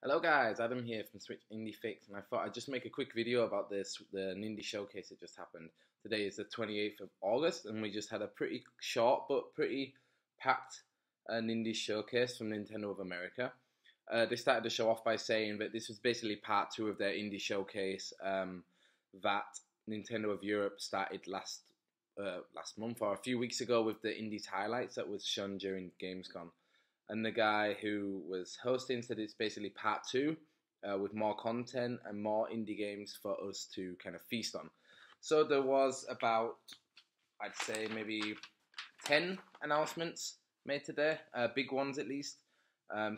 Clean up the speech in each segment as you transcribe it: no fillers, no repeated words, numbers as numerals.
Hello guys, Adam here from Switch Indie Fix, and I thought I'd just make a quick video about the Nindie showcase that just happened. Today is the 28th of August, and we just had a pretty short but pretty packed Nindie showcase from Nintendo of America. They started the show off by saying that this was basically part 2 of their Indie showcase that Nintendo of Europe started last month or a few weeks ago with the Indies highlights that was shown during Gamescom. And the guy who was hosting said it's basically part 2 with more content and more indie games for us to kind of feast on. So there was about, I'd say maybe 10 announcements made today, big ones at least.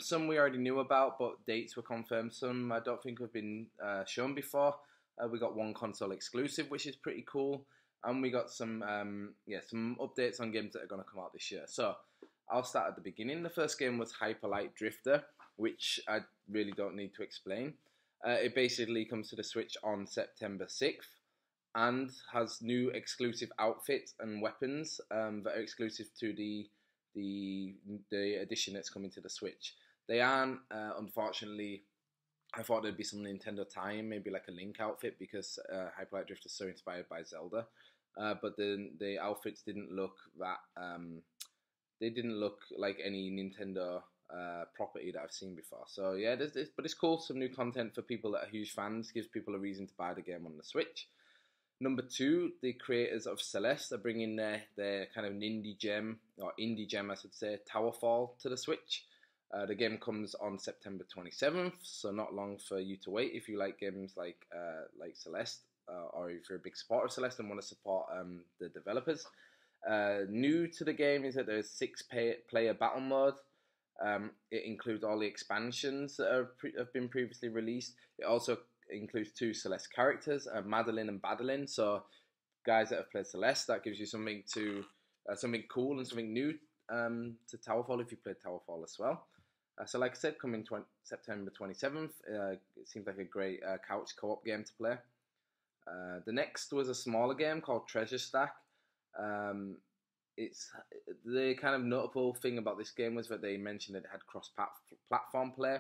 Some we already knew about, but dates were confirmed. Some I don't think have been shown before. We got one console exclusive, which is pretty cool. And we got some updates on games that are going to come out this year. So I'll start at the beginning. The first game was Hyper Light Drifter, which I really don't need to explain. It basically comes to the Switch on September 6th and has new exclusive outfits and weapons that are exclusive to the edition that's coming to the Switch. They aren't, unfortunately. I thought there'd be some Nintendo tie-in, maybe like a Link outfit, because Hyper Light Drifter is so inspired by Zelda. But the outfits didn't look that. They didn't look like any Nintendo property that I've seen before. So yeah, but it's cool. Some new content for people that are huge fans. Gives people a reason to buy the game on the Switch. Number 2, the creators of Celeste are bringing their kind of Nindie gem, or indie gem I should say, Towerfall to the Switch. The game comes on September 27th, so not long for you to wait if you like games like Celeste, or if you're a big supporter of Celeste and want to support the developers. New to the game is that there's 6-player battle mode. It includes all the expansions that have been previously released. It also includes 2 Celeste characters, Madeline and Badeline. So guys that have played Celeste, that gives you something cool and something new to Towerfall if you played Towerfall as well. So like I said, coming September 27th, it seems like a great couch co-op game to play. The next was a smaller game called Treasure Stack. It's the kind of notable thing about this game was that they mentioned that it had cross-platform play.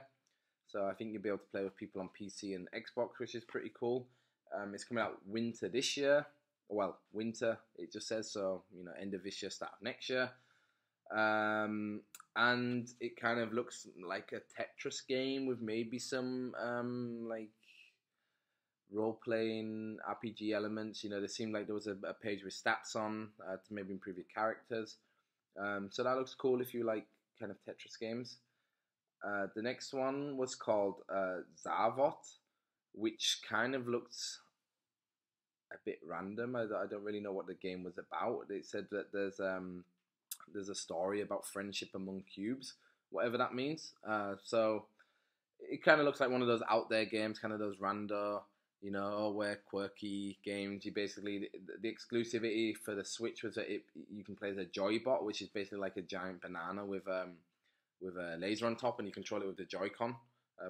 So I think you'll be able to play with people on PC and Xbox, which is pretty cool. It's coming out winter this year. Well, winter, it just says, so, end of this year, start of next year. And it kind of looks like a Tetris game with maybe some role-playing RPG elements. There seemed like there was a page with stats on to maybe improve your characters. So that looks cool if you like kind of Tetris games. The next one was called Zavot, which kind of looked a bit random. I don't really know what the game was about. It said that there's a story about friendship among cubes, whatever that means. So it kind of looks like one of those out there games, kind of those rando, where quirky games. You basically, the exclusivity for the Switch was that you can play as a Joybot, which is basically like a giant banana with a laser on top, and you control it with the Joy-Con,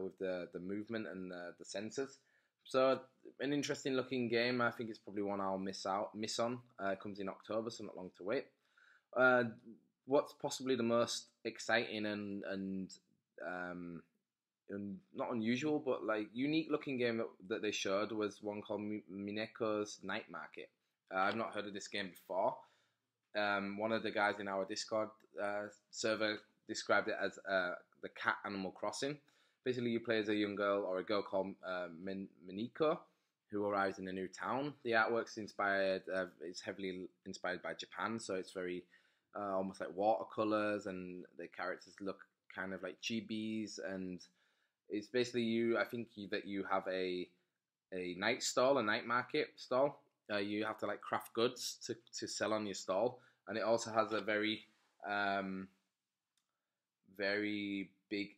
with the movement and the sensors. So an interesting looking game. I think it's probably one I'll miss on. It comes in October, so not long to wait. What's possibly the most exciting and not unusual, but like unique looking game that they showed was one called Mineko's Night Market. I've not heard of this game before. One of the guys in our Discord server described it as the cat Animal Crossing. Basically, you play as a young girl or a girl called Mineko, who arrives in a new town. The artwork's it's heavily inspired by Japan, so it's very almost like watercolors, and the characters look kind of like chibis, and it's basically you have a night stall, a night market stall. You have to like craft goods to sell on your stall, and it also has a very very big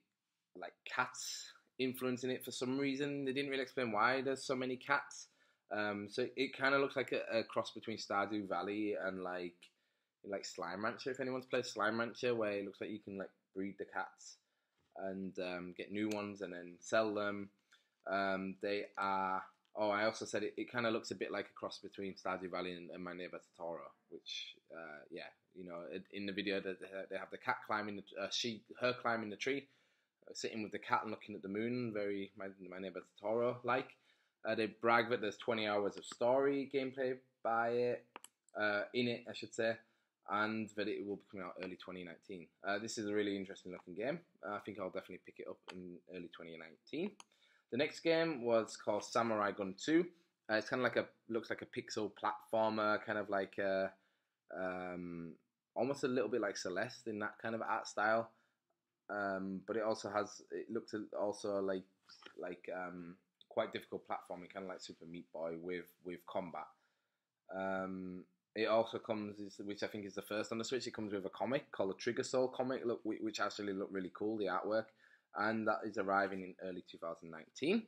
like cats influence in it for some reason. They didn't really explain why there's so many cats. So it kind of looks like a cross between Stardew Valley and like Slime Rancher, if anyone's played Slime Rancher, where it looks like you can like breed the cats and get new ones and then sell them. They are. Oh, I also said it kind of looks a bit like a cross between Stardew Valley and My Neighbor Totoro, which, in the video they have the cat climbing her climbing the tree, sitting with the cat and looking at the moon, very my neighbor Totoro like. They brag that there's 20 hours of story gameplay in it, I should say, and that it will be coming out early 2019. This is a really interesting looking game. I think I'll definitely pick it up in early 2019. The next game was called Samurai Gun 2. It's kind of like looks like a pixel platformer, kind of like almost a little bit like Celeste in that kind of art style. But it looks also like quite difficult platforming, kind of like Super Meat Boy with combat. It also comes, which I think is the first on the Switch, it comes with a comic called the Trigger Soul comic, which actually looked really cool, the artwork, and that is arriving in early 2019.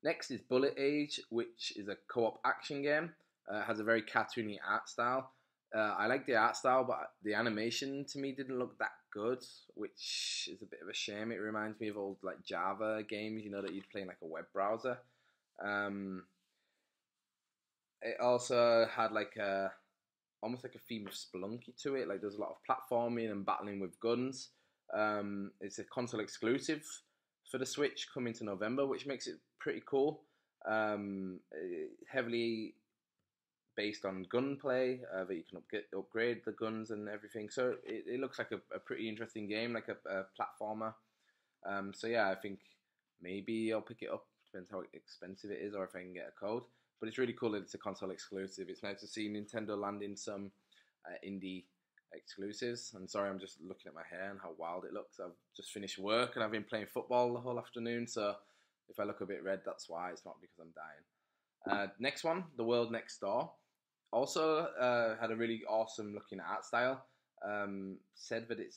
Next is Bullet Age, which is a co-op action game. It has a very cartoony art style. I like the art style, but the animation to me didn't look that good, which is a bit of a shame. It reminds me of old like Java games, that you'd play in like a web browser. It also had almost like a theme of Spelunky to it. Like there's a lot of platforming and battling with guns. It's a console exclusive for the Switch coming to November, which makes it pretty cool. Heavily based on gunplay, that you can upgrade the guns and everything. So it looks like a pretty interesting game, like a platformer. So yeah, I think maybe I'll pick it up. Depends how expensive it is or if I can get a code. But it's really cool that it's a console exclusive. It's nice to see Nintendo landing some indie exclusives. And sorry, I'm just looking at my hair and how wild it looks. I've just finished work and I've been playing football the whole afternoon. So if I look a bit red, that's why. It's not because I'm dying. Next one, The World Next Door. Also had a really awesome looking art style. Said that it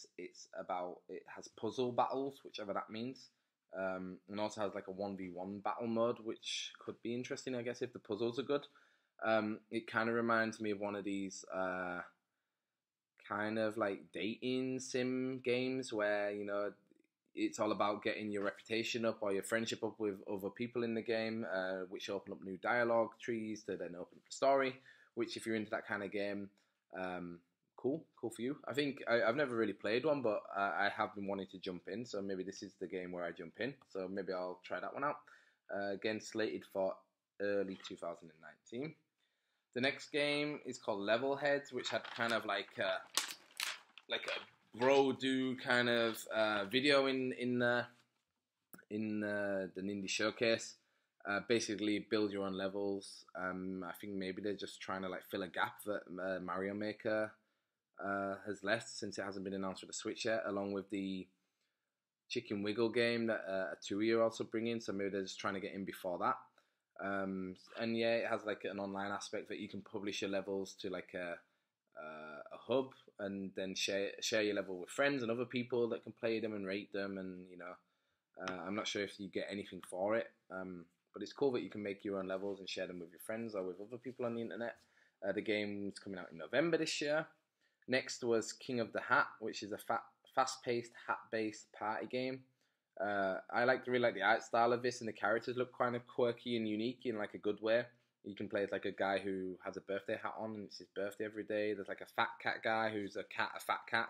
has puzzle battles, whichever that means. And also has like a 1v1 battle mode, which could be interesting, I guess, if the puzzles are good. It kind of reminds me of one of these kind of like dating sim games where, it's all about getting your reputation up or your friendship up with other people in the game, which open up new dialogue trees to then open up the story, which if you're into that kind of game, cool for you. I think I've never really played one, but I have been wanting to jump in, so maybe this is the game where I jump in. So maybe I'll try that one out. Again, slated for early 2019. The next game is called Level Heads, which had kind of like a bro do kind of video in the Nindie showcase. Basically build your own levels. I think maybe they're just trying to like fill a gap that Mario Maker has left since it hasn't been announced for the Switch yet, along with the Chicken Wiggle game that a 2-year also bring in, so maybe they're just trying to get in before that. And yeah, it has like an online aspect that you can publish your levels to like a hub and then share your level with friends and other people that can play them and rate them, and I'm not sure if you get anything for it, but it's cool that you can make your own levels and share them with your friends or with other people on the internet. The game's coming out in November this year. Next was King of the Hat, which is a fast-paced, hat-based party game. I really like the art style of this, and the characters look kind of quirky and unique in like a good way. You can play as like a guy who has a birthday hat on, and it's his birthday every day. There's like a fat cat guy who's a fat cat,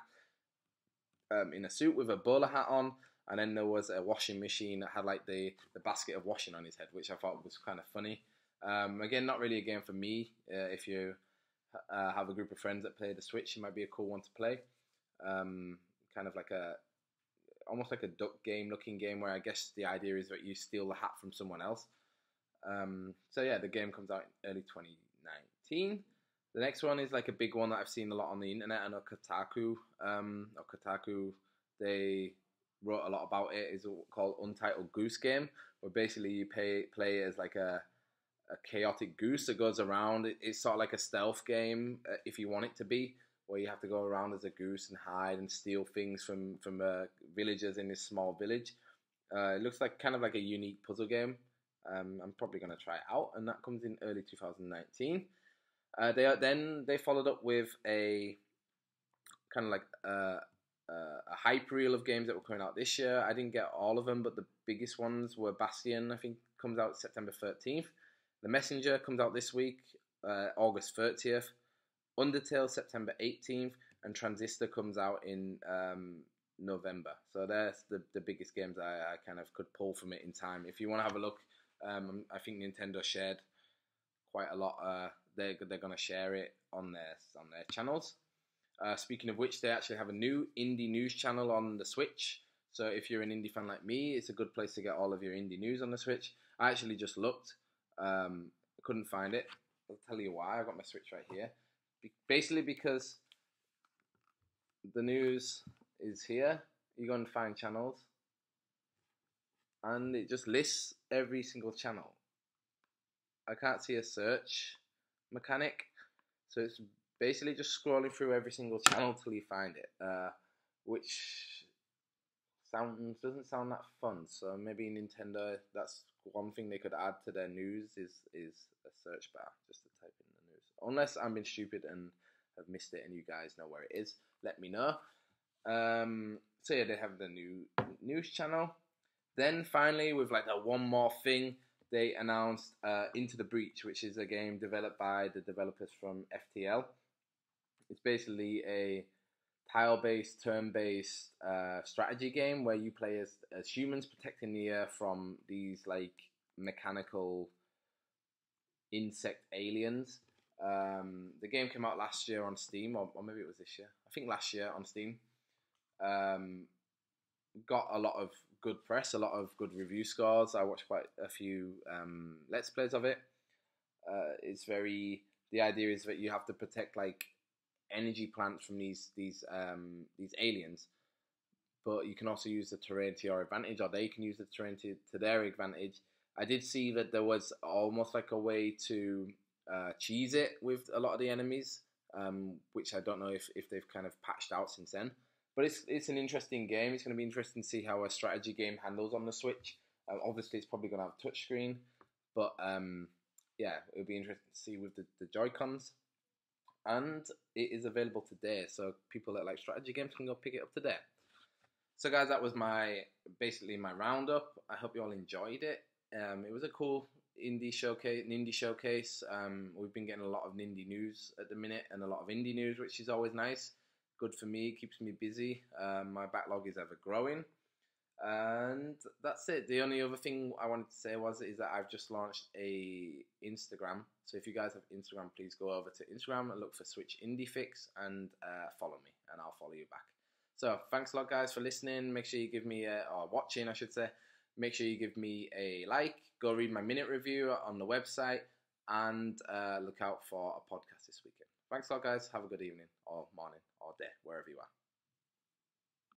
in a suit with a bowler hat on. And then there was a washing machine that had like the basket of washing on his head, which I thought was kind of funny. Again, not really a game for me. If you have a group of friends that play the Switch, it might be a cool one to play. Kind of like almost like a duck game looking game where I guess the idea is that you steal the hat from someone else. So yeah, the game comes out in early 2019. The next one is like a big one that I've seen a lot on the internet. I know Kotaku, they wrote a lot about it. It's called Untitled Goose Game, where basically you play as like a chaotic goose that goes around. It's sort of like a stealth game, if you want it to be, where you have to go around as a goose and hide and steal things from villagers in this small village. It looks like kind of like a unique puzzle game. I'm probably going to try it out, and that comes in early 2019. They followed up with a kind of like a hype reel of games that were coming out this year. I didn't get all of them, but the biggest ones were Bastion, I think, comes out September 13th. The Messenger comes out this week, August 30th. Undertale, September 18th. And Transistor comes out in November. So that's the biggest games I kind of could pull from it in time. If you want to have a look, I think Nintendo shared quite a lot. They're gonna share it on their channels. Speaking of which, they actually have a new indie news channel on the Switch. So if you're an indie fan like me, it's a good place to get all of your indie news on the Switch. I actually just looked. I couldn't find it. I'll tell you why. I got my Switch right here. Basically because the news is here. You go and find channels, and it just lists every single channel. I can't see a search mechanic, so it's basically just scrolling through every single channel till you find it, which doesn't sound that fun. So maybe Nintendo, that's one thing they could add to their news is a search bar, just to type in the news. Unless I'm being stupid and have missed it and you guys know where it is, let me know. So yeah, they have the new news channel. Then finally, with like a one more thing, they announced Into the Breach, which is a game developed by the developers from FTL. It's basically a tile-based, turn-based strategy game where you play as humans protecting the Earth from these like mechanical insect aliens. The game came out last year on Steam, or maybe it was this year. I think last year on Steam. Got a lot of good press, a lot of good review scores. I watched quite a few Let's Plays of it. The idea is that you have to protect like energy plants from these aliens, but you can also use the terrain to your advantage, or they can use the terrain to their advantage. I did see that there was almost like a way to cheese it with a lot of the enemies, which I don't know if they've kind of patched out since then. But it's an interesting game. It's going to be interesting to see how a strategy game handles on the Switch. Obviously, it's probably going to have a touchscreen, but yeah, it'll be interesting to see with the Joy-Cons. And it is available today, so people that like strategy games can go pick it up today. So guys, that was basically my roundup. I hope you all enjoyed it. It was a cool Nindie showcase. We've been getting a lot of Nindie news at the minute, and a lot of indie news, which is always nice. Good for me, keeps me busy. My backlog is ever growing. And that's it. The only other thing I wanted to say is that I've just launched a Instagram. So if you guys have Instagram, please go over to Instagram and look for Switch Indie Fix and follow me, and I'll follow you back. So thanks a lot, guys, for listening. Make sure you give me or watching, I should say. Make sure you give me a like. Go read my minute review on the website, and look out for a podcast this weekend. Thanks a lot, guys. Have a good evening or morning or day, wherever you are.